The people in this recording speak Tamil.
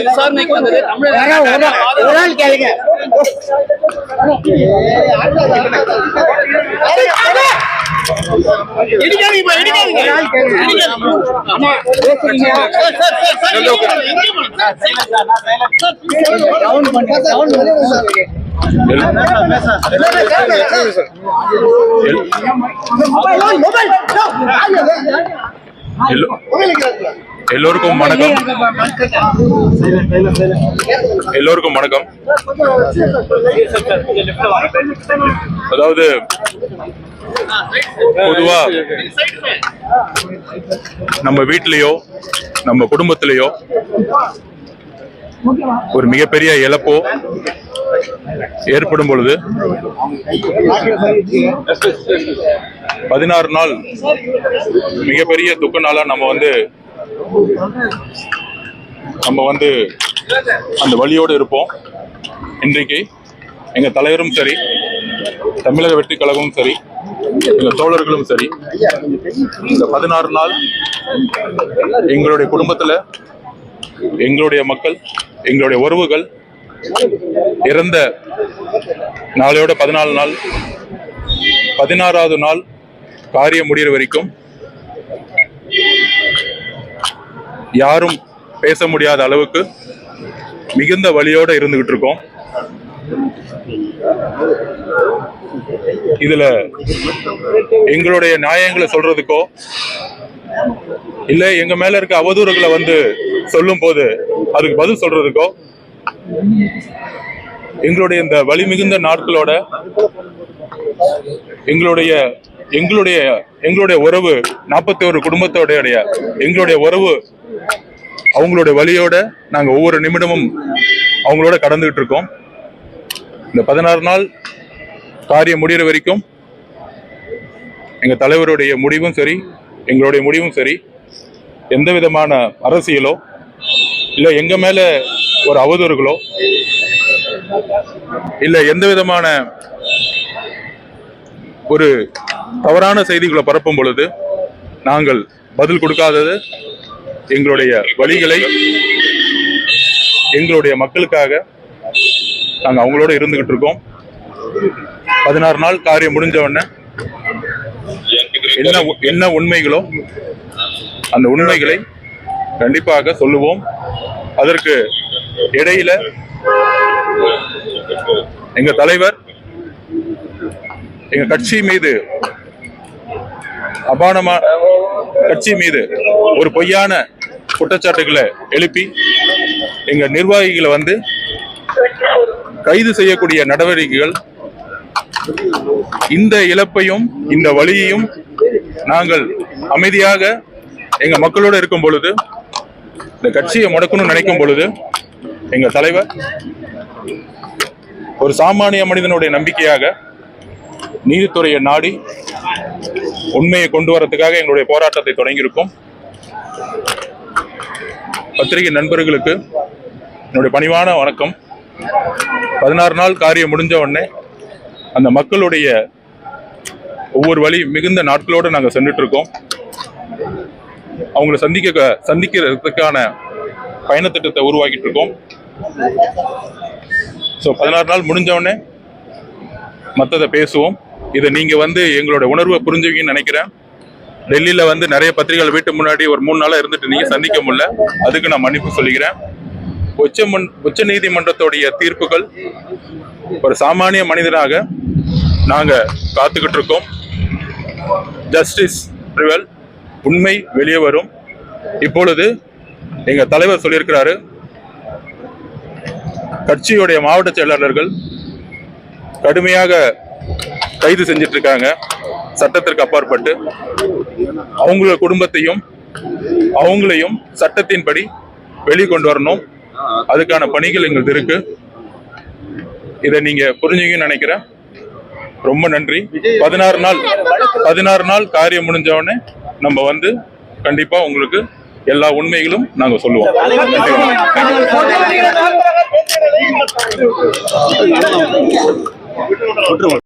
விசாரணைக்கு வந்தது எல்லோருக்கும் வணக்கம். அதாவது பொதுவா நம்ம வீட்டிலேயோ நம்ம குடும்பத்திலேயோ ஒரு மிகப்பெரிய இழப்போ ஏற்படும் பொழுது 16 நாள் மிகப்பெரிய துக்க நாளா நம்ம வந்து அந்த வழியோடு இருப்போம். இன்றைக்கு எங்க தலைவரும் சரி, தமிழக வெற்றி கழகமும் சரி, எங்க தோழர்களும் சரி, இந்த 16 நாள் எங்களுடைய குடும்பத்துல எங்களுடைய மக்கள், எங்களுடைய உறவுகள் இறந்த நாளையோட 14 நாள், 16வது நாள் காரியம் முடிகிற வரைக்கும் யாரும் பேச முடியாத அளவுக்கு மிகுந்த வலியோட இருந்துகிட்டு இருக்கோம். இதுல எங்களுடைய நியாயங்களை சொல்றதுக்கோ இல்ல எங்க மேல இருக்க அவதூறுகளை சொல்லும் போது அதுக்கு பதில் சொல்றதுக்கோ எங்களுடைய இந்த வலி மிகுந்த நாட்களோட எங்களுடைய உறவு 41 குடும்பத்தோட எங்களுடைய உறவு அவங்களுடைய வலியோட நாங்க ஒவ்வொரு நிமிடமும் அவங்களோட கடந்துகிட்டு இருக்கோம். இந்த 16 நாள் காரியம் முடிகிற வரைக்கும் எங்க தலைவருடைய முடிவும் சரி, எங்களுடைய முடிவும் சரி, எந்த விதமான அரசியலோ இல்ல எங்க மேல ஒரு அவதூறுகளோ இல்ல எந்த விதமான ஒரு தவறான செய்திகளை பரப்பும் பொழுது நாங்கள் பதில் கொடுக்காதது எங்களுடைய வழிகளை எங்களுடைய மக்களுக்காக நாங்கள் அவங்களோட இருந்துகிட்டு இருக்கோம். 16 நாள் காரியம் முடிஞ்ச உடனே என்ன உண்மைகளோ அந்த உண்மைகளை கண்டிப்பாக சொல்லுவோம். அதற்கு இடையில எங்க தலைவர் எங்க கட்சி மீது ஒரு பொய்யான குற்றச்சாட்டுகளை எழுப்பி எங்க நிர்வாகிகளை கைது செய்யக்கூடிய நடவடிக்கைகள், இந்த இழப்பையும் இந்த வலியையும் நாங்கள் அமைதியாக எங்க மக்களோடு இருக்கும் பொழுது, இந்த கட்சியை முடக்கணும்னு நினைக்கும் பொழுது எங்க தலைவர் ஒரு சாமானிய மனிதனுடைய நம்பிக்கையாக நீதித்துறையை நாடி உண்மையை கொண்டு வரதுக்காக எங்களுடைய போராட்டத்தை தொடங்கியிருக்கோம். பத்திரிகை நண்பர்களுக்கு என்னுடைய பணிவான வணக்கம். 16 நாள் காரியம் முடிஞ்ச உடனே அந்த மக்களுடைய ஒவ்வொரு வழி மிகுந்த நாட்களோடு நாங்கள் சென்றுட்டு இருக்கோம். அவங்களை சந்திக்கிறதுக்கான பயணத்திட்டத்தை உருவாக்கிட்டு இருக்கோம். ஸோ 16 நாள் முடிஞ்ச உடனே மற்றதை பேசுவோம். இதை நீங்க எங்களோட உணர்வை புரிஞ்சுவீங்கன்னு நினைக்கிறேன். டெல்லியில நிறைய பத்திரிகைகள் வீட்டு முன்னாடி ஒரு 3 நாளா இருந்துட்டு நீங்க சந்திக்க முடியல, அதுக்கு நான் மன்னிப்பு சொல்லிக்கிறேன். உச்ச நீதிமன்றத்துடைய தீர்ப்புகள் ஒரு சாமானிய மனிதனாக நாங்க காத்துக்கிட்டு இருக்கோம். ஜஸ்டிஸ் ப்ரிவல், உண்மை வெளியே வரும். இப்பொழுது எங்க தலைவர் சொல்லியிருக்கிறாரு, கட்சியுடைய மாவட்ட செயலாளர்கள் கடுமையாக கைது செஞ்சிட்டு இருக்காங்க. சட்டத்திற்கு அப்பாற்பட்டு அவங்களோட குடும்பத்தையும் அவங்களையும் சட்டத்தின்படி வெளிக்கொண்டு வரணும். அதுக்கான பணிகள் எங்களுக்கு இருக்கு. இதை நீங்க புரிஞ்சுங்கன்னு நினைக்கிறேன். ரொம்ப நன்றி. 16 நாள் காரியம் முடிஞ்ச உடனே நம்ம கண்டிப்பா உங்களுக்கு எல்லா உண்மைகளும் நாங்க சொல்லுவோம். விட்டுருவோம்.